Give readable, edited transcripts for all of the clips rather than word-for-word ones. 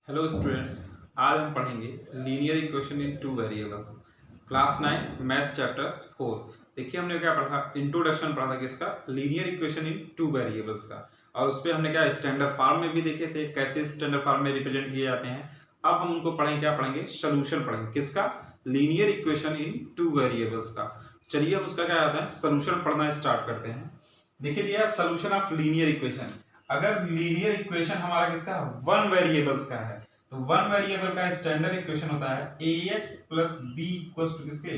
Hello students, आज हम पढ़ेंगे linear equation in two variable. Class 9 maths chapters 4। देखिए हमने क्या पढ़ा, इंट्रोडक्शन पढ़ा था किसका, linear equation in two variables का। और उस पर हमने क्या स्टैंडर्ड फॉर्म में भी देखे थे, कैसे स्टैंडर्ड फॉर्म में रिप्रेजेंट किए जाते हैं। अब हम उनको पढ़ेंगे, क्या पढ़ेंगे, सोल्यूशन पढ़ेंगे किसका, linear equation in two variables का। चलिए हम उसका क्या आता है सोल्यूशन पढ़ना स्टार्ट करते हैं। देखिए दिया सोल्यूशन ऑफ लीनियर इक्वेशन। अगर लीनियर इक्वेशन हमारा किसका, वन वेरिएबल्स का है, तो वन वेरिएबल का स्टैंडर्ड इक्वेशन होता है ax plus B equals to किसके,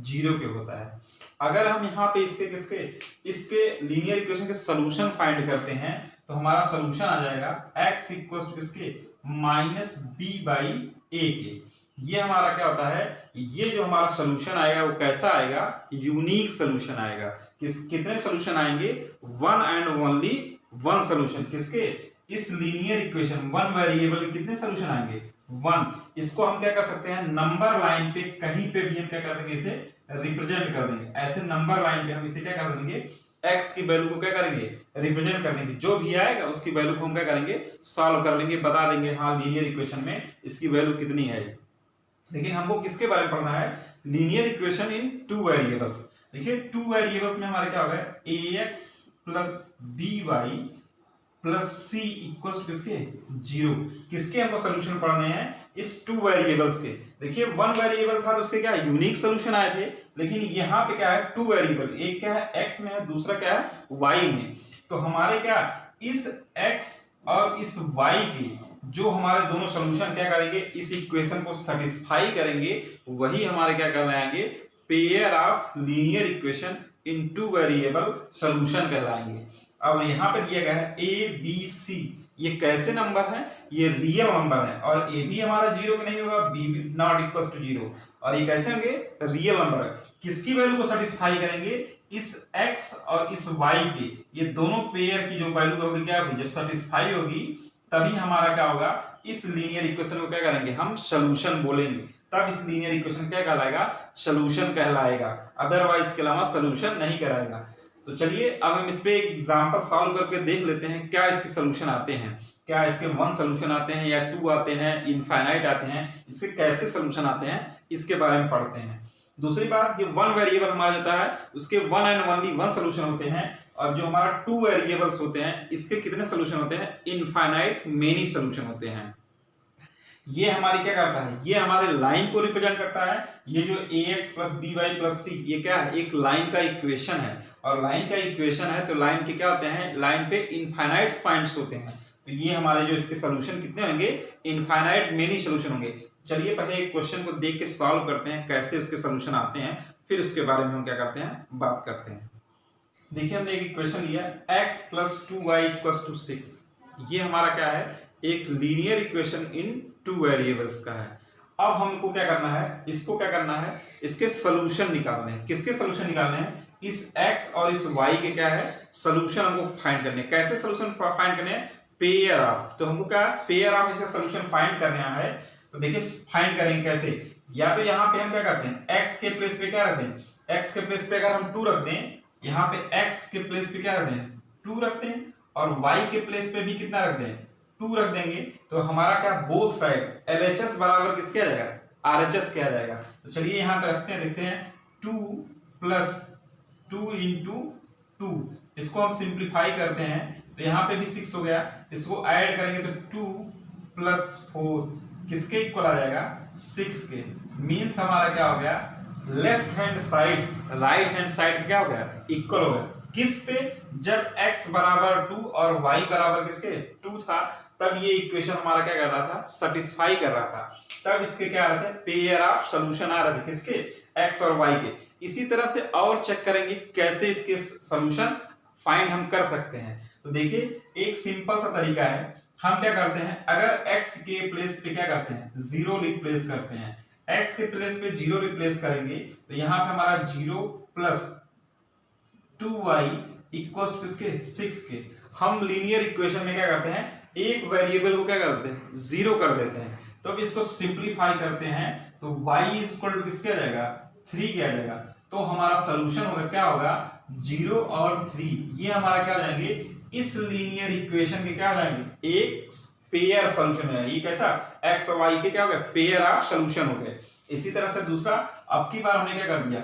जीरो के होता है। अगर हम यहाँ पे इसके लीनियर इक्वेशन के सोल्यूशन फाइंड करते हैं तो हमारा सोल्यूशन आ जाएगा x इक्वल्स टू किसके, माइनस बी बाई ए के। ये हमारा क्या होता है, ये जो हमारा सोल्यूशन आएगा वो कैसा आएगा, यूनिक सोल्यूशन आएगा। कितने सोल्यूशन आएंगे, one and only one solution किसके, इस लीनियर इक्वेशन वन वेरिएबल के कितने सोल्यूशन आएंगे, वन। इसको हम क्या कर सकते हैं, नंबर लाइन पे कहीं पे भी हम क्या कर देंगे, इसे रिप्रेजेंट कर देंगे। ऐसे नंबर लाइन पे हम इसे क्या कर देंगे, x की वैल्यू को क्या करेंगे, रिप्रेजेंट कर देंगे। जो भी आएगा उसकी वैल्यू को हम क्या करेंगे, सॉल्व कर लेंगे, बता देंगे हाँ लीनियर इक्वेशन में इसकी वैल्यू कितनी है। लेकिन हमको किसके बारे में पढ़ना है, linear equation in two variables. देखिए टू वेरिएबल्स में हमारे क्या होगा, ax plus b y plus c equals किसके, जीरो। किसके हमको सोल्यूशन पढ़ने हैं, इस टू वेरिएबल्स के। देखिए वन वेरिएबल था तो उसके क्या यूनिक सोल्यूशन आए थे, लेकिन यहाँ पे क्या है, टू वेरिएबल, एक क्या है x में है, दूसरा क्या है y में। तो हमारे क्या, इस x और इस y के जो हमारे दोनों सोल्यूशन क्या करेंगे, इस इक्वेशन को सेटिस्फाई करेंगे, वही हमारे क्या कहलाएंगे, pair of linear equation in two variable solution कहलाएंगे। अब यहाँ पे दिया गया है ए बी सी, ये कैसे नंबर है, ये रियल नंबर है, और ए भी हमारा जीरो में नहीं होगा, बी भी नॉट इक्वल टू जीरो, और ये कैसे होंगे, रियल नंबर है। किसकी वैल्यू को सेटिस्फाई करेंगे, इस x और इस y के, ये दोनों पेयर की जो वैल्यू होगी क्या होगी, जब सेटिस्फाई होगी तभी हमारा क्या होगा, इस लीनियर इक्वेशन को क्या करेंगे, हम सोल्यूशन बोलेंगे। तब इस लीनियर इक्वेशन क्या कहलाएगा, सोल्यूशन कहलाएगा, अदरवाइज के अलावा सोल्यूशन नहीं कराएगा। तो चलिए अब हम इस पे एक एग्जांपल सॉल्व करके देख लेते हैं, क्या इसके सोल्यूशन आते हैं, क्या इसके वन सोल्यूशन आते हैं या टू आते हैं, इनफाइनाइट आते हैं, इसके कैसे सोल्यूशन आते हैं, इसके बारे में पढ़ते हैं। दूसरी बात, ये वन वेरिएबल हमारा होता है उसके one and only one solution होते हैं, और जो हमारा टू वेरिएबल्स होते हैं इसके कितने सोल्यूशन होते हैं, इनफाइनाइट मेनी सोल्यूशन होते हैं। ये हमारी क्या करता है, ये हमारे लाइन को रिप्रेजेंट करता है। ये जो ax plus b y plus c, ये क्या है, एक लाइन का इक्वेशन है, और लाइन का इक्वेशन है तो लाइन के क्या होते हैं, लाइन पे इनफाइनाइट पॉइंट्स होते हैं। तो ये हमारे जो इसके सोल्यूशन कितने होंगे, इनफाइनाइट मेनी सोल्यूशन होंगे। चलिए पहले एक क्वेश्चन को देख के सॉल्व करते हैं, कैसे उसके सोल्यूशन आते हैं, फिर उसके बारे में हम क्या करते हैं, बात करते हैं। देखिए हमने एक इक्वेशन लिया x plus two Y equals to 6। ये हमारा क्या है, एक linear equation in two variables का है। अब हमको क्या करना है, इसको क्या करना है, इसके सोल्यूशन निकालने हैं। किसके सोल्यूशन निकालने हैं, इस x और इस y के क्या है, सोल्यूशन हमको फाइंड करने हैं। कैसे सोल्यूशन फाइंड करने हैं, पेयर ऑफ। तो हमको क्या, पेयर ऑफ इसका सोल्यूशन फाइंड करना है। तो देखिए फाइंड करेंगे कैसे, या तो यहाँ पे हम क्या करते हैं, x के प्लेस पे क्या रखते हैं, x के प्लेस पे अगर हम 2 रख दें, यहाँ पे x के प्लेस पे क्या रखते हैं, 2 रखते हैं, और y के प्लेस पे भी कितना रख दें, 2 रख देंगे। तो हमारा क्या, बोथ साइड LHS बराबर किसके आ जाएगा, RHS के आ जाएगा। तो चलिए यहाँ पे रखते हैं, देखते हैं 2 प्लस 2 इंटू 2, इसको हम सिंप्लीफाई करते हैं तो यहाँ पे भी 6 हो गया। इसको ऐड करेंगे तो 2 प्लस 4 किसके इक्वल आ जाएगा, 6 के। मीन्स हमारा क्या हो गया, left hand side right hand side क्या हो गया, इक्वल हो गया। किस पे, जब x बराबर 2 और y बराबर किसके 2 था, तब ये इक्वेशन हमारा क्या कर रहा था, सेटिस्फाई कर रहा था। तब इसके क्या आ रहे थे, पेयर ऑफ सोल्यूशन आ रहे थे, किसके, x और y के। इसी तरह से और चेक करेंगे कैसे इसके सोल्यूशन फाइंड हम कर सकते हैं। तो देखिए एक सिंपल सा तरीका है, हम क्या करते हैं, अगर x के प्लेस पे क्या करते हैं, 0 रिप्लेस करते हैं, x के प्लेस पे 0 रिप्लेस करेंगे तो यहाँ पे हमारा 0 प्लस 2y इक्वल्स किसके, 6 के। हम लीनियर इक्वेशन में क्या करते हैं, एक वेरिएबल को क्या करते हैं, 0 कर देते हैं। तो अब इसको सिंप्लीफाई करते हैं तो y इक्वल टू किसके आ जाएगा, 3 के आ जाएगा। तो हमारा सोल्यूशन होगा क्या होगा, 0 और 3, ये हमारा क्या जाएंगे, इस लीनियर इक्वेशन के क्या जाएंगे, एक पेयर सोल्यूशन है। ये कैसा, एक्स और वाई के क्या हो गए, पेयर ऑफ सोल्यूशन हो गए। इसी तरह से दूसरा, अब की बार हमने क्या कर दिया,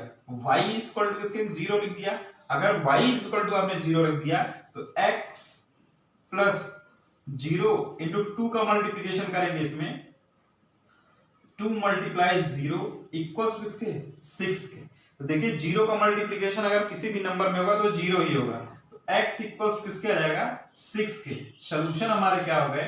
y इक्वल टू इसके 0 लिख दिया। अगर y इक्वल टू आपने 0 रख दिया तो x प्लस 0 इंटू 2 का मल्टीप्लीकेशन करेंगे इसमें, 2 मल्टीप्लाई 0 इक्वल्स किसके, 6 के। तो देखिए 0 का मल्टीप्लीकेशन अगर किसी भी नंबर में होगा तो 0 ही होगा, तो x इक्वल्स किसके आ जाएगा, 6 के। सोल्यूशन हमारे क्या हो गए,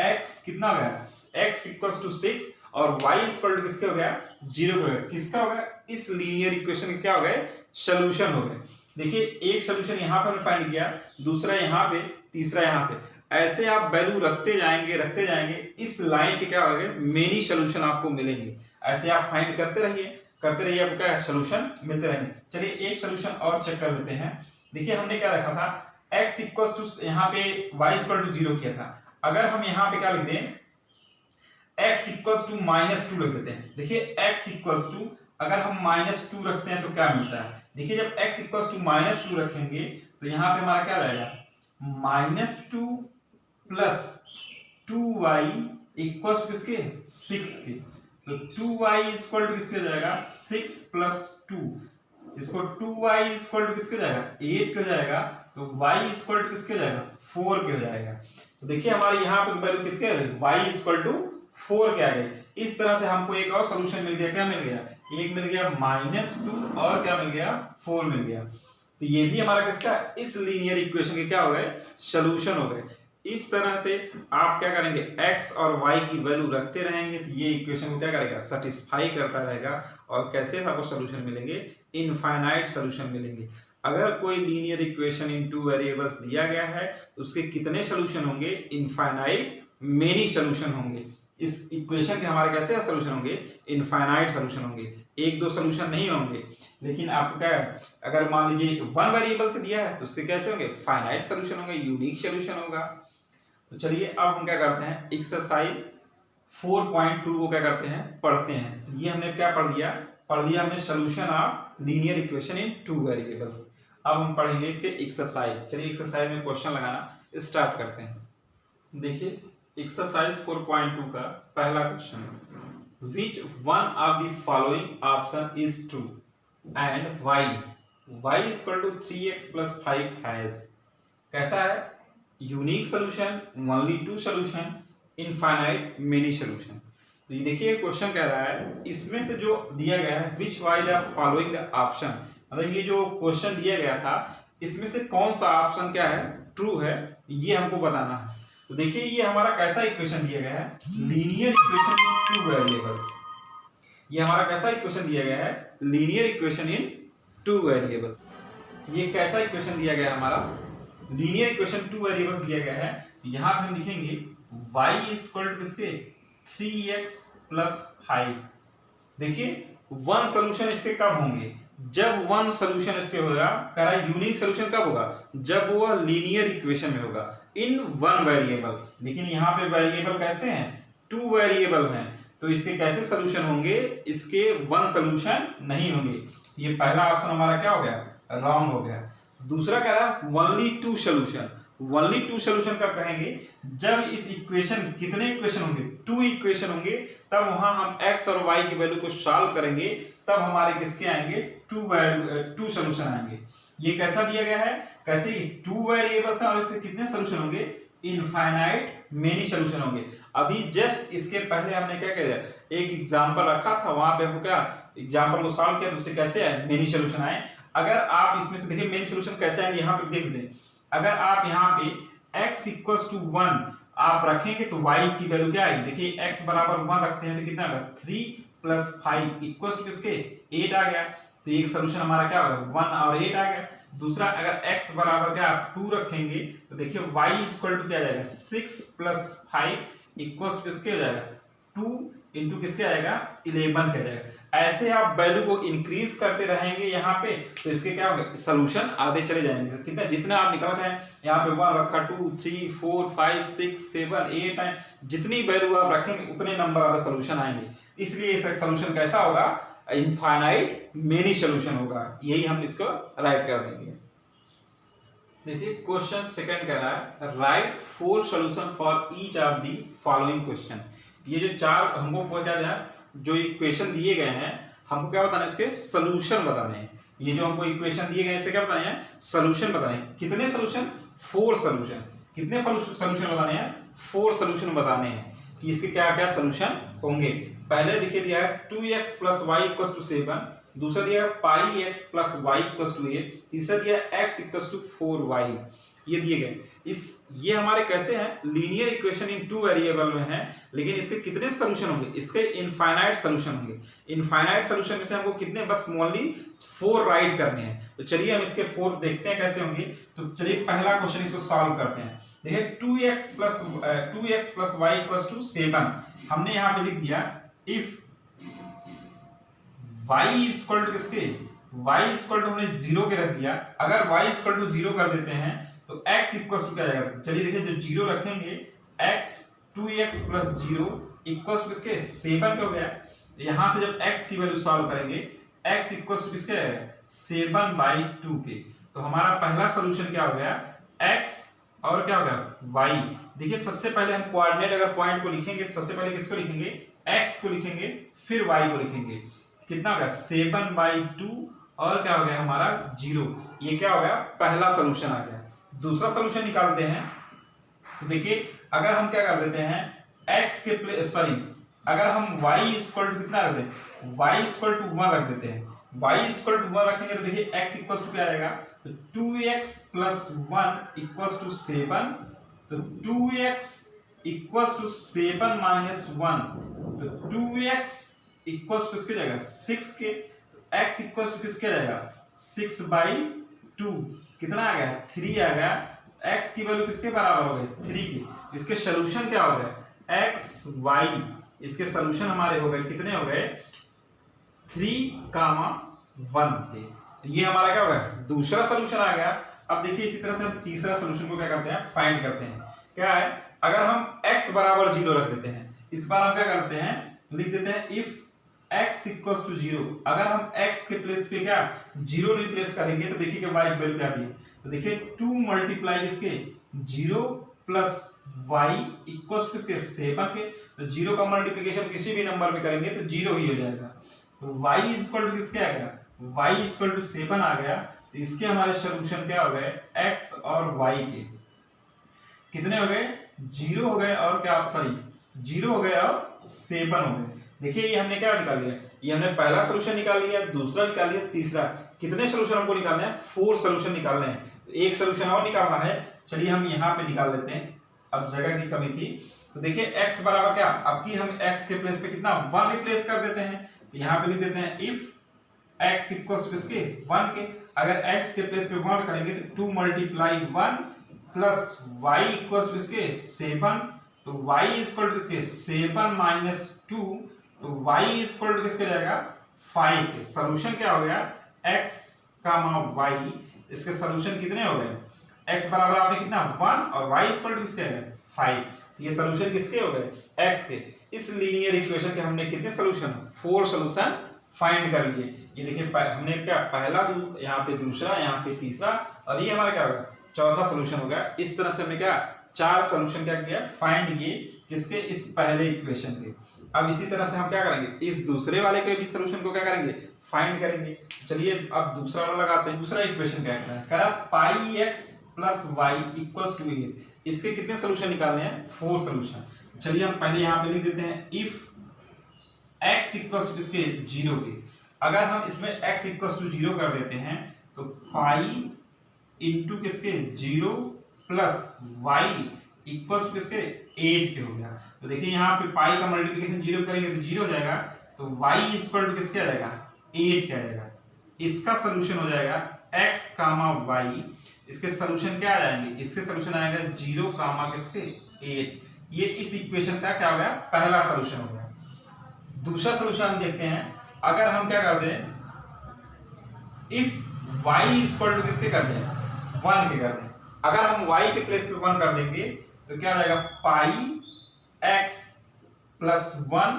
x कितना हो गया, x इक्वल्स टू 6 और y इक्वल टू किसके हो गया, 0 हो गया। किसका हो गया, इस लीनियर इक्वेशन के क्या हो गए, सोल्यूशन हो गए। देखिए एक सोल्यूशन यहां पर फाइंड किया, दूसरा यहां पे, तीसरा यहां पे, ऐसे आप वैल्यू रखते जाएंगे, इस लाइन के क्या हो गए, मेनी सोल्यूशन आपको मिलेंगे। ऐसे आप फाइंड करते रहिए, आपको क्या सोल्यूशन मिलते रहेंगे। चलिए एक सोल्यूशन और चेक कर लेते हैं। देखिए हमने क्या रखा था, x इक्वल्स टू यहाँ पे y इक्वल टू 0 किया था। अगर हम यहाँ पे क्या लिखते हैं, x इक्वल्स टू -2 रख देते हैं। देखिए x इक्वल्स टू अगर हम -2 रखते हैं तो क्या मिलता है, देखिए जब x इक्वल्स टू -2 रखेंगे तो यहाँ पे हमारा क्या रहेगा, -2 प्लस 2y इक्वल्स टू किसके, 6 के। तो 2y इक्वल टू किसके हो जाएगा, 6 प्लस 2, इसको 2y इक्वल टू किसके हो जाएगा, 8 के हो जाएगा। तो y इक्वल टू किसके हो जाएगा, 4 के हो जाएगा। तो देखिए हमारे यहाँ पे वैल्यू किसके है, y इक्वल टू 4 के आ गए। इस तरह से हमको एक और सोल्यूशन मिल गया, क्या मिल गया, एक मिल गया -2 और क्या मिल गया, 4 मिल गया। तो ये भी हमारा किसका, इस लीनियर इक्वेशन के क्या हो गए, सोल्यूशन हो गए। इस तरह से आप क्या करेंगे, x और y की वैल्यू रखते रहेंगे तो ये इक्वेशन को क्या करेगा, सेटिस्फाई करता रहेगा। और कैसे आपको सोल्यूशन मिलेंगे, इनफाइनाइट सोल्यूशन मिलेंगे। अगर कोई लीनियर इक्वेशन इन 2 वेरिएबल्स दिया गया है तो उसके कितने सोल्यूशन होंगे, इनफाइनाइट मेनी सोल्यूशन होंगे। इस इक्वेशन के हमारे कैसे सोल्यूशन होंगे, इनफाइनाइट सोल्यूशन होंगे, एक दो सोल्यूशन नहीं होंगे। लेकिन आपको क्या है, अगर मान लीजिए 1 वेरिएबल को दिया है तो उसके कैसे होंगे, फाइनाइट सोल्यूशन होंगे, यूनिक सोल्यूशन होगा। तो चलिए अब हम क्या करते हैं, एक्सरसाइज 4.2 को क्या करते हैं, पढ़ते हैं। ये हमने क्या पढ़ दिया हमने solution of linear equation in 2 variables. अब हम पढ़ेंगे इसके एक्सरसाइज। चलिए एक्सरसाइज में क्वेश्चन लगाना स्टार्ट करते हैं। देखिए एक्सरसाइज 4.2 का पहला question, which one of the following option is true and Y, y equal to 3x plus 5 has, कैसा है, unique solution, only 2 solution, infinite many solution. तो ये देखिए क्वेश्चन कह रहा है, इसमें से जो दिया गया है, which why the following the option, मतलब ये जो क्वेश्चन दिया गया था इसमें से कौन सा ऑप्शन क्या है, ट्रू है, ये हमको बताना है। तो देखिए ये हमारा कैसा इक्वेशन दिया गया है, लीनियर इक्वेशन इन 2 वेरिएबल्स। ये हमारा कैसा इक्वेशन दिया गया है, लीनियर इक्वेशन इन 2 वेरिएबल्स। ये कैसा इक्वेशन दिया गया है हमारा, लीनियर इक्वेशन 2 वेरिएबल्स दिया गया है। यहां पे हम लिखेंगे y इक्वल टू किसके, 3x प्लस 5। देखिए 1 सोल्यूशन इसके कब होंगे, जब 1 सोल्यूशन इसके होगा, कह रहा है यूनिक सोल्यूशन कब होगा, जब वो लीनियर इक्वेशन में होगा इन 1 वेरिएबल। लेकिन यहाँ पे वेरिएबल कैसे हैं, 2 वेरिएबल हैं, तो इसके कैसे सोल्यूशन होंगे, इसके 1 सोल्यूशन नहीं होंगे। ये पहला ऑप्शन हमारा क्या हो गया, रॉन्ग हो गया। दूसरा कह रहा है ओनली 2 सोल्यूशन, ओनली 2 सोल्यूशन कब कहेंगे, जब इस इक्वेशन, कितने इक्वेशन होंगे, 2 इक्वेशन होंगे, तब वहां हम x और y की वैल्यू को सॉल्व करेंगे, तब हमारे किसके आएंगे, 2 सोल्यूशन आएंगे। ये कैसा दिया गया है, कैसे 2 वेरिएबल्स हैं और इसके कितने सोल्यूशन होंगे, इनफाइनाइट मेनी सोल्यूशन होंगे। अभी जस्ट इसके पहले हमने क्या किया, एक एग्जांपल रखा था, वहां पे हमको क्या एग्जांपल को सॉल्व किया तो उससे कैसे आए, मेनी सोल्यूशन आए। अगर आप इसमें से देखिए मेनी सोल्यूशन कैसे आएंगे, यहाँ पे देख दें। अगर आप यहाँ पे x इक्वल्स टू 1 आप रखेंगे तो y की वैल्यू क्या आएगी, देखिए x बराबर 1 रखते हैं तो कितना आएगा, 3 प्लस 5 इक्वल्स टू किसके, 8 आ गया। तो एक सोल्यूशन हमारा क्या होगा, 1 और 8 आ गया। दूसरा अगर x बराबर क्या 2 रखेंगे तो देखिए y इक्वल टू क्या जाएगा, 6 प्लस 5 इक्वल्स टू किसके हो जाएगा, 2 इंटू किसके आएगा, 11 के जाएगा। ऐसे आप वैल्यू को इंक्रीज करते रहेंगे यहाँ पे, तो इसके क्या होगा, सोल्यूशन आधे चले जाएंगे। कितना, जितना आप निकालना चाहें, यहाँ पे 1 रखा, 2 3 4 5 6 7 8 9, जितनी वैल्यू आप रखेंगे उतने नंबर वाला सोल्यूशन आएंगे। इसलिए इसका सोल्यूशन कैसा होगा, इनफाइनाइट मेनी सोल्यूशन होगा। यही हम इसको राइट कर देंगे। देखिए क्वेश्चन सेकंड कह रहा है right 4 solution for each of the following question. ये जो चार हमको क्या दिया, जो इक्वेशन दिए गए हैं हमको क्या बताना है, इसके सॉल्यूशन बताने हैं। ये जो हमको इक्वेशन दिए गए हैं इसे क्या बताना है, सॉल्यूशन बताने हैं। कितने सॉल्यूशन, 4 सॉल्यूशन। कितने सॉल्यूशन बताने हैं, 4 सॉल्यूशन बताने हैं कि इसके क्या क्या सॉल्यूशन होंगे। पहले देखिए दिया है 2x + y = 7, दूसरा दिया है πx + y = 8, तीसरा दिया है x = 4y। ये दिए गए ये हमारे कैसे हैं, लीनियर इक्वेशन इन 2 वेरिएबल में है, लेकिन इसके कितने सॉल्यूशन होंगे, इसके इनफाइनाइट सॉल्यूशन होंगे। इनफाइनाइट सॉल्यूशन में से हमको कितने, बस ओनली 4 राइट करने हैं। तो चलिए हम इसके 4 देखते हैं कैसे होंगे। तो चलिए पहला क्वेश्चन इसको सॉल्व करते हैं। देखिए 2x + y = 7, हमने यहाँ पे लिख दिया इफ y इक्वल टू किसके, y इक्वल टू हमने 0 के रख दिया। अगर y इक्वल टू 0 कर देते हैं तो x इक्वल टू क्या जाएगा, चलिए देखिए जब 0 रखेंगे x 2x + 0 इक्वल टू किसके 7 के हो गया। यहां से जब x की वैल्यू सॉल्व करेंगे x इक्वल टू किसके आएगा 7/2 के। तो हमारा पहला सॉल्यूशन क्या हो गया, x और क्या हो गया y। देखिए सबसे पहले हम कोऑर्डिनेट अगर पॉइंट को लिखेंगे तो सबसे पहले किसको लिखेंगे, x को लिखेंगे, फिर y को लिखेंगे। कितना हो गया 7/2 और क्या हो गया हमारा 0। ये क्या हो गया, पहला सॉल्यूशन आ गया। दूसरा सॉल्यूशन निकालते हैं। तो देखिए अगर हम क्या कर देते हैं x के अगर हम y इक्वल टू कितना रख दें, y इक्वल टू 1 रख देते हैं। y इक्वल टू 1 रखेंगे तो देखिए x इक्वल टू क्या आएगा, तो 2x + 1 = 7। तो 2x = 7 - 1, तो 2x इक्वल टू किसके जाएगा 6 के। तो x इक्वल टू किसके जाएगा 6/2, कितना आ गया 3 आ गया। x की वैल्यू किसके बराबर हो गई 3 की। इसके सॉल्यूशन क्या हो गए x y, इसके सॉल्यूशन हमारे हो गए कितने हो गए 3, 1 के। ये हमारा क्या हो गया दूसरा सॉल्यूशन आ गया। अब देखिए इसी तरह से हम तीसरा सॉल्यूशन को क्या करते हैं, फाइंड करते हैं। क्या है, अगर हम x बराबर 0 रख देते हैं, इस बार हम क्या करते हैं तो लिख देते हैं इफ x = 0। अगर हम x के प्लेस पे क्या 0 रिप्लेस करेंगे तो देखिए कि y की वैल्यू क्या दी है। तो देखिए 2 × इसके 0 + y = किसके 7 के। तो 0 का मल्टीप्लिकेशन किसी भी नंबर में करेंगे तो 0 ही हो जाएगा। तो y = किसके आ गया, y = 7 आ गया। तो इसके हमारे सॉल्यूशन क्या हो गए x और y के कितने हो गए 0 हो गए और क्या 0 हो गए और 7 हो गए। देखिए ये हमने क्या निकाल लिया, ये हमने पहला सॉल्यूशन निकाल लिया, दूसरा निकाल लिया, तीसरा। कितने सॉल्यूशन हमको निकालने हैं, 4 सॉल्यूशन निकालने हैं। तो एक सॉल्यूशन और निकालना है, चलिए हम यहाँ पे निकाल लेते हैं। अब जगह की कमी थी। तो देखिए x बराबर क्या, अब की हम x के प्लेस पे कितना 1 रिप्लेस कर देते हैं। तो यहाँ पे लिख देते हैं इफ x = किसके 1 के। अगर x के प्लेस पे 1 करेंगे तो 2 × 1 + y = किसके 7। तो y = किसके 7 - 2, तो y = किसके जाएगा 5 के। सॉल्यूशन क्या हो गया x, y। इसके सॉल्यूशन कितने हो गए, x बराबर आपने कितना 1 और y = किसके है 5। तो ये सॉल्यूशन किसके हो गए x के। इस लीनियर इक्वेशन के हमने कितने सॉल्यूशन 4 सॉल्यूशन फाइंड कर लिए। ये देखिए हमने क्या पहला, यहाँ पे दूसरा, यहाँ पे तीसरा, और ये हमारा क्या होगा चौथा सॉल्यूशन हो गया। इस तरह से हमने क्या 4 सॉल्यूशन क्या किया फाइंड किए किसके, इस पहले इक्वेशन के। अब इसी तरह से हम क्या करेंगे इस दूसरे वाले के भी सॉल्यूशन को क्या करेंगे फाइंड करेंगे। चलिए अब दूसरा वाला लगाते हैं। दूसरा इक्वेशन क्या कह रहा है πx + y = 8। इसके कितने सॉल्यूशन निकालने हैं 4 सॉल्यूशन। चलिए हम पहले यहाँ पे लिख देते हैं इफ x = किसके 0 के। अगर हम इसमें x = 0 कर देते हैं तो पाई इंटू किसके 0 + y = किसके 8 के हो गया। तो देखिए यहाँ पे पाई का मल्टीप्लिकेशन 0 करेंगे तो 0 हो जाएगा। तो y = किसके आ जाएगा 8 के आ जाएगा। इसका सॉल्यूशन हो जाएगा x, y। इसके सॉल्यूशन क्या आ जाएंगे, इसके सॉल्यूशन आएगा 0, किसके 8। ये इस इक्वेशन का क्या हो गया पहला सॉल्यूशन हो गया। दूसरा सॉल्यूशन हम देखते हैं। अगर हम क्या कर दें इफ y = किसके कर दें 1 के कर दें। अगर हम y के प्लेस पे 1 कर देंगे तो क्या आ जाएगा πx + 1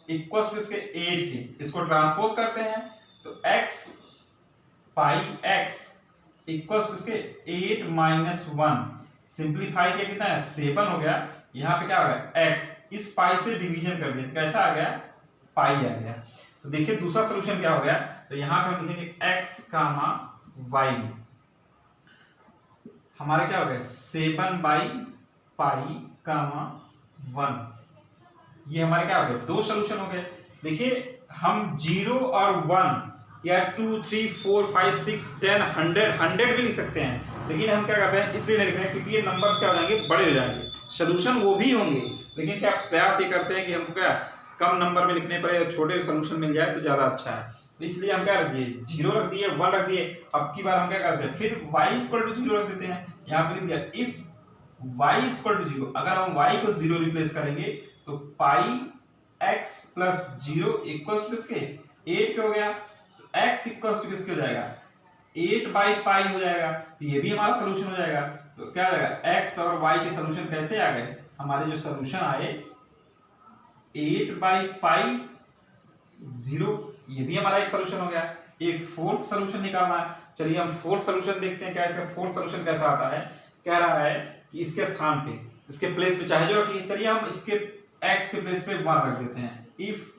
= किसके 8 के। इसको ट्रांसपोज करते हैं तो x πx इक्वल टू किसके 8 माइनस 1, सिंप्लीफाई किया कितना है 7 हो गया। यहाँ पे क्या हो गया x, इस पाई से डिवीजन कर दिया, कैसा आ गया पाई आ गया। तो देखिए दूसरा सोल्यूशन क्या हो गया, तो यहाँ पे हम लिखेंगे x कामा y, हमारा क्या हो गया 7 बाई पाई कामा 1, ये हमारे क्या हो गए दो सोल्यूशन हो गए। देखिए हम 0 और 1 या 2 3 4 5 6 10 100 भी लिख सकते हैं, लेकिन हम क्या करते हैं इसलिए नहीं लिख रहे हैं क्योंकि ये नंबर्स क्या हो जाएंगे बड़े हो जाएंगे, सोल्यूशन वो भी होंगे, लेकिन क्या प्रयास ये करते हैं कि हमको क्या कम नंबर में लिखने पड़े, छोटे सोल्यूशन मिल जाए तो ज्यादा अच्छा है। इसलिए हम क्या रख दिए 0 रख दिए 1 रख दिए। अब की बार हम क्या करते हैं फिर y इक्वल टू 0 रख देते हैं, यहाँ पे लिख दिया इफ y इक्वल टू 0, अगर हम y को 0 रिप्लेस करेंगे तो पाई x प्लस 0 इक्वल टू किसके 8 हो गया, तो x इक्वल टू किसके हो जाएगा 8 बाई पाई हो जाएगा, तो ये भी हमारा सोल्यूशन हो जाएगा। तो क्या जाएगा x और y के सोल्यूशन कैसे आ गए, हमारे जो सोल्यूशन आए 8 बाई पाई 0, ये भी हमारा एक सोल्यूशन हो गया। एक फोर्थ सोल्यूशन निकालना है, चलिए हम फोर्थ सोल्यूशन देखते हैं कैसे फोर्थ सोल्यूशन कैसा आता है। कह रहा है कि इसके स्थान पे इसके प्लेस पे चाहे जो रखिए, चलिए हम इसके x के प्लेस पे 1 रख देते हैं। इफ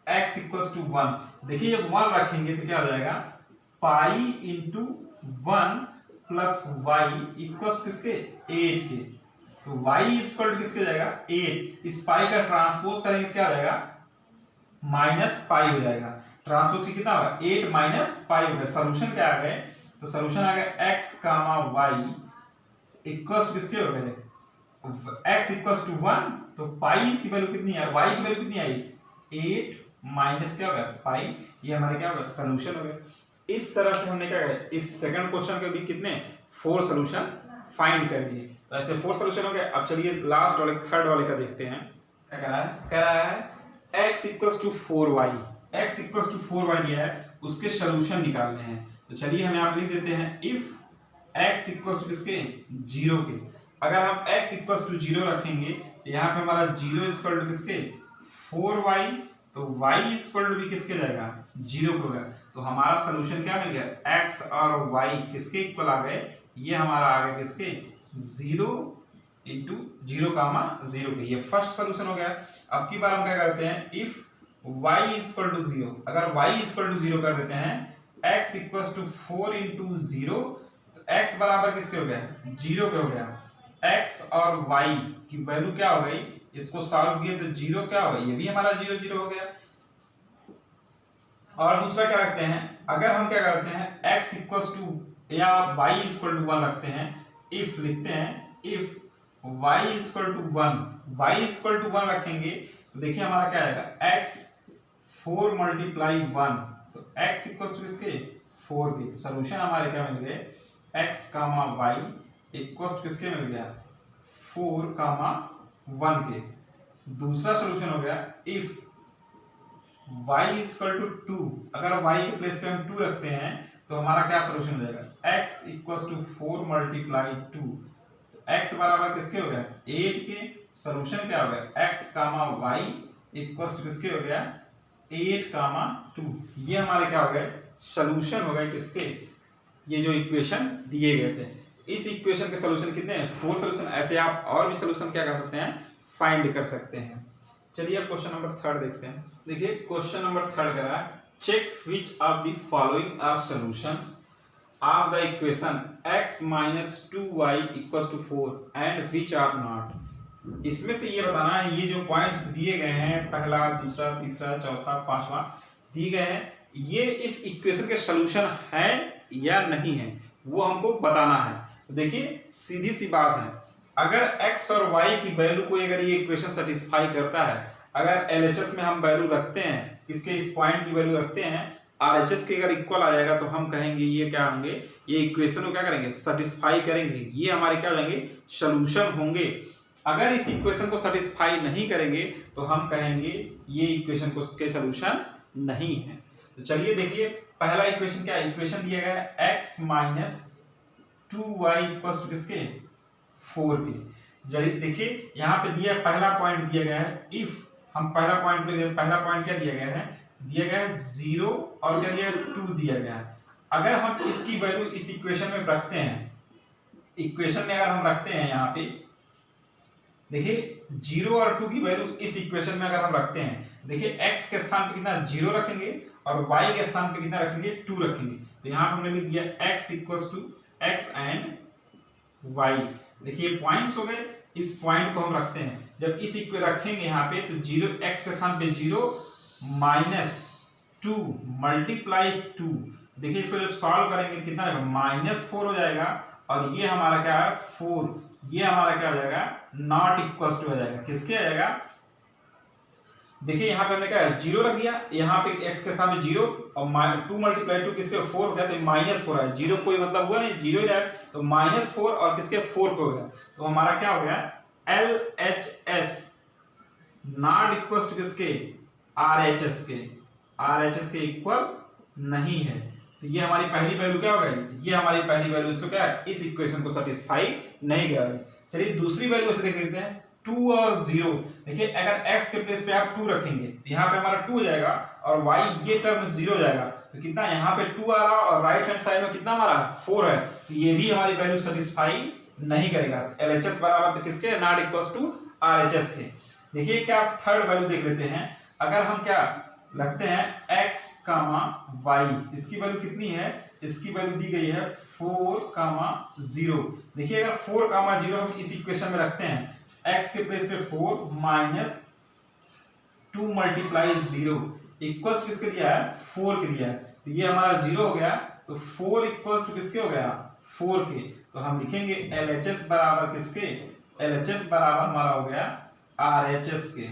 x इक्वल्स टू 1, देखिए जब 1 रखेंगे तो क्या हो जाएगा pi into 1 plus Y equals किसके 8 के, तो y इक्वल टू किसके जाएगा 8, इस पाई का ट्रांसपोज करेंगे क्या हो जाएगा माइनस पाई हो जाएगा, ट्रांसपोज की कितना होगा 8 माइनस पाई हो गया। सोल्यूशन क्या आ गए, तो सोल्यूशन आ गया x comma y equals to किसके हो गए x इक्वल्स टू 1, तो पाई की वैल्यू कितनी है y की वैल्यू कितनी आई 8 माइनस क्या हो गया पाई, ये हमारे क्या हो गया सोल्यूशन हो गया। इस तरह से हमने क्या किया इस सेकंड क्वेश्चन के भी कितने 4 सोल्यूशन फाइंड कर दिए, तो ऐसे 4 सोल्यूशन हो गए। अब चलिए लास्ट वाले थर्ड वाले का देखते हैं। क्या कह रहा है x equals to 4y, x equals to 4y दिया है, उसके सोल्यूशन निकालने हैं। तो चलिए हम यहाँ पे लिख देते हैं इफ x इक्वल्स टू किसके 0 के, अगर हम x इक्वल्स टू 0 रखेंगे तो यहाँ पे हमारा 0 इक्वल टू किसके 4y, तो y इक्वल टू भी किसके जाएगा 0 को गया, तो हमारा सोल्यूशन क्या मिल गया x और y किसके इक्वल आ गए, ये हमारा आ गया किसके 0 इंटू 0 कामा 0 के, ये फर्स्ट सोल्यूशन हो गया। अब की बार हम क्या करते हैं इफ y इक्वल टू 0, अगर y इक्वल टू 0 कर देते हैं x इक्वल टू 4 इंटू 0, तो x बराबर किसके हो गया 0 के हो गया, x और y की वैल्यू क्या हो गई, इसको सॉल्व किए तो 0 क्या हो गया, ये भी हमारा 0 0 हो गया। और दूसरा क्या रखते हैं, अगर हम क्या करते हैं x इक्वल टू या y इक्वल टू 1 रखते हैं, इफ लिखते हैं if y equal to 1, y equal to 1 रखेंगे तो देखिए हमारा क्या आएगा x 4 मल्टीप्लाई 1, तो x इक्वल टू किसके 4 के, तो सोल्यूशन हमारे क्या मिल गए x comma y equal to किसके मिल गया 4 कामा 1 के। दूसरा सोल्यूशन हो गया इफ y इक्वल टू 2, अगर y के प्लेस पे हम 2 रखते हैं तो हमारा क्या सोल्यूशन हो जाएगा x equal to 4 multiply 2, x बराबर किसके हो गया 8 के, सोल्यूशन क्या हो गया x comma y equal to किसके हो गया 8 कामा 2, ये हमारे क्या हो गए सोल्यूशन हो गए किसके, ये जो इक्वेशन दिए गए थे। इस इक्वेशन के सोल्यूशन कितने हैं 4 सोल्यूशन, ऐसे आप और भी सोल्यूशन क्या कर सकते हैं फाइंड कर सकते हैं। चलिए अब क्वेश्चन नंबर 3 देखते हैं। देखिए क्वेश्चन नंबर 3 कह रहा है check which of the following are solutions of the equation x minus 2y equals to 4 and which are not। इसमें से ये बताना है ये जो पॉइंट्स दिए गए हैं पहला दूसरा तीसरा चौथा पांचवा दिए गए हैं, ये इस इक्वेशन के सॉल्यूशन है या नहीं है वो हमको बताना है। तो देखिए सीधी सी बात है, अगर x और y की वैल्यू को अगर ये इक्वेशन सेटिस्फाई करता है, अगर LHS में हम वैल्यू रखते हैं इसके इस पॉइंट की वैल्यू रखते हैं RHS के अगर इक्वल आ जाएगा तो हम कहेंगे ये क्या होंगे, ये इक्वेशन को क्या करेंगे सेटिस्फाई करेंगे, ये हमारे क्या हो जाएंगे सॉल्यूशन होंगे। अगर इस इक्वेशन को सेटिस्फाई नहीं करेंगे तो हम कहेंगे ये इक्वेशन को के सॉल्यूशन नहीं है। तो चलिए देखिए पहला इक्वेशन क्या है, इक्वेशन दिया गया है x minus 2y equals to किसके 4 के। चलिए देखिए यहाँ पे दिया पहला पॉइंट दिया गया है इफ हम पहला पॉइंट क्या दिया गया है 0 और क्या दिया 2 दिया गया है। अगर हम इसकी वैल्यू इस इक्वेशन में रखते हैं, इक्वेशन में अगर हम रखते हैं यहाँ पे देखिए 0 और 2 की वैल्यू इस इक्वेशन में अगर हम रखते हैं, देखिए x के स्थान पे कितना 0 रखेंगे और y के स्थान पे कितना रखेंगे 2 रखेंगे। तो यहाँ पे हमने लिख दिया x equals to x and y। देखिए पॉइंट्स हो गए, इस पॉइंट को हम रखते हैं, जब इस इक्वे रखेंगे यहाँ पे तो 0 x के स्थान पे 0 माइनस 2 मल्टीप्लाई 2। देखिए इसको जब सॉल्व करेंगे कितना आएगा -4 हो जाएगा और ये हमारा क्या है 4, ये हमारा क्या हो जाएगा नॉट इक्वल टू हो जाएगा, किसके आ जाएगा। देखिए यहाँ पे हमने क्या है 0 रख दिया, यहाँ पे x के सामने 0 और 2 मल्टीप्लाई 2 किसके 4 हो गया, तो -4 है, 0 कोई मतलब हुआ नहीं, 0 ही रहा, तो -4 और किसके 4 को हो गया, तो हमारा क्या हो गया LHS नॉट इक्वल टू किसके RHS के, RHS के इक्वल नहीं है। तो ये हमारी पहली वैल्यू क्या हो गई, ये हमारी पहली वैल्यू इसको क्या है इस इक्वेशन को सेटिस्फाई नहीं कर रही। चलिए दूसरी वैल्यू से देख लेते हैं 2 और 0। देखिए अगर x के प्लेस पे आप 2 रखेंगे तो यहाँ पे हमारा 2 हो जाएगा और y ये टर्म 0 हो जाएगा, तो कितना यहाँ पे 2 आ रहा और राइट हैंड साइड में कितना हमारा 4 है, तो ये भी हमारी वैल्यू सेटिस्फाई नहीं करेगा। LHS बराबर किसके नॉट इक्वल टू RHS के। देखिए क्या थर्ड वैल्यू देख लेते हैं, अगर हम क्या लगते हैं x, y, इसकी वैल्यू कितनी है, इसकी वैल्यू दी गई है 4, 0। देखिए अगर 4, 0 हम इस इक्वेशन में रखते हैं, x के प्लेस पे 4 माइनस 2 मल्टीप्लाई 0 इक्वल्स टू किसके दिया है 4 के दिया है, तो ये हमारा 0 हो गया, तो 4 इक्वल्स टू किसके हो गया 4 के, तो हम लिखेंगे LHS बराबर किसके, LHS बराबर हमारा हो गया RHS के।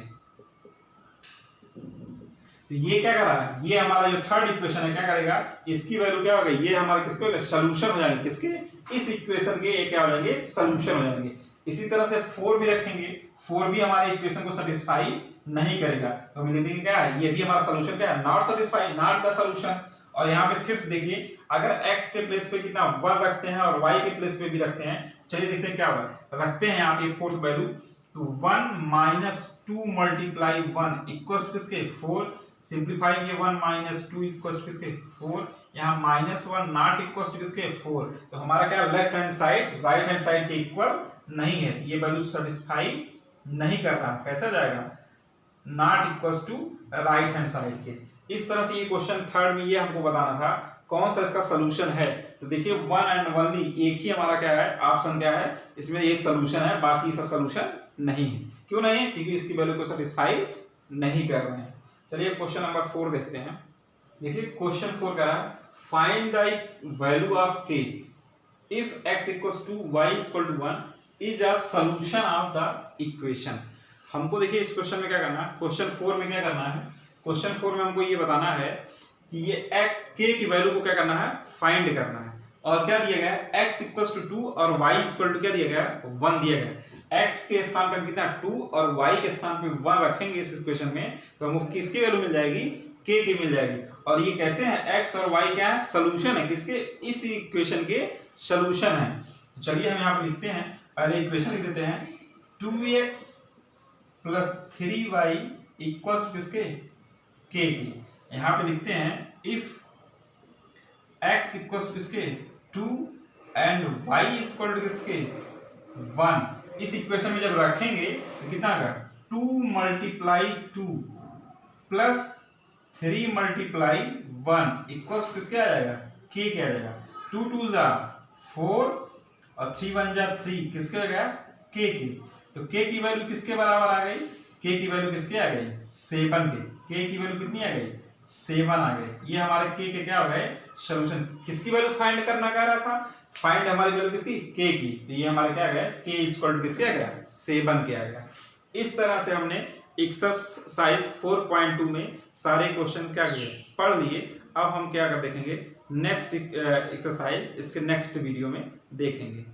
तो ये क्या कर रहा है, ये हमारा जो थर्ड इक्वेशन है क्या करेगा, इसकी वैल्यू क्या होगा, ये हमारे किसके सॉल्यूशन हो जाएंगे, किसके इस इक्वेशन के ये क्या हो जाएंगे सॉल्यूशन हो जाएंगे। इसी तरह से 4 भी रखेंगे, 4 भी हमारे इक्वेशन को सेटिस्फाई नहीं करेगा, तो हम लिखेंगे क्या है, ये भी हमारा सॉल्यूशन क्या है not satisfy, not the solution. और यहाँ पे फिफ्थ देखिए, अगर x के प्लेस पे कितना 1 रखते हैं और y के प्लेस पे भी रखते हैं, चलिए देखते हैं क्या होगा। रखते हैं यहाँ पे फोर्थ वैल्यू, तो 1 माइनस 2 मल्टीप्लाई 1 इक्वल्स टू किसके 4, सिंप्लीफाई किए 1 माइनस 2 इक्वल्स टू किसके 4, यहाँ -1 नॉट इक्वल्स टू किसके 4, तो हमारा क्या left hand side right hand side के इक्वल नहीं है, ये वैल्यू सेटिस्फाई नहीं कर रहा, कैसा जाएगा not equals to right hand side के। इस तरह से ये क्वेश्चन थर्ड में ये हमको बताना था कौन सा इसका सॉल्यूशन है। तो देखिए वन एंड ओनली एक ही हमारा क्या है ऑप्शन क्या है, इसमें ये सॉल्यूशन है, बाकी सब सॉल्यूशन नहीं है। क्यों नहीं है, क्योंकि इसकी वैल्यू को सेटिस्फाई नहीं कर रहे हैं। चलिए क्वेश्चन नंबर 4 देखते हैं। देखिए क्वेश्चन 4 कह रहा है find the value of k if x equals to y equal to 1 is a solution of the equation. हमको देखिए इस क्वेश्चन में क्या करना है, क्वेश्चन 4 में क्या करना है, क्वेश्चन 4 में हमको ये बताना है कि ये k की वैल्यू को क्या करना है फाइंड करना है, और क्या दिया गया है x इक्वल्स टू 2 और y इक्वल टू क्या दिया गया है 1 दिया गया है। x के स्थान पर कितना 2 और y के स्थान पे 1 रखेंगे इस इक्वेशन में, तो हमको किसकी वैल्यू मिल जाएगी k की मिल जाएगी। और ये कैसे है x और y क्या है सॉल्यूशन है, किसके इस इक्वेशन के सॉल्यूशन है। चलिए हम यहाँ पे लिखते हैं, पहले इक्वेशन लिख देते हैं 2x प्लस 3y इक्वल्स किसके k की। यहाँ पे लिखते हैं इफ x इक्वल्स टू किसके 2 एंड y इक्वल टू किसके 1, इस इक्वेशन में जब रखेंगे तो कितना आएगा 2 मल्टीप्लाई 2 प्लस 3 मल्टीप्लाई 1 इक्वल्स किसके आ जाएगा k के आ जाएगा। 2 2 जा 4 और 3 1 जा 3 किसके आ गया k की, तो k की वैल्यू किसके बराबर आ गई, k की वैल्यू किसके आ गई 7 के, k की वैल्यू कितनी आ गई 7 आ गई। ये हमारे k के क्या हो गए सॉल्यूशन। किसकी वैल्यू फाइंड करना कह रहा था, फाइंड हमारी वैल्यू किसकी k की, तो ये हमारे क्या आ गया k इक्वल टू किसके आ गया 7 के आ गया। इस तरह से हमने एक्सरसाइज 4.2 में सारे क्वेश्चन क्या किए पढ़ लिए। अब हम क्या कर देखेंगे नेक्स्ट एक्सरसाइज इसके नेक्स्ट वीडियो में देखेंगे।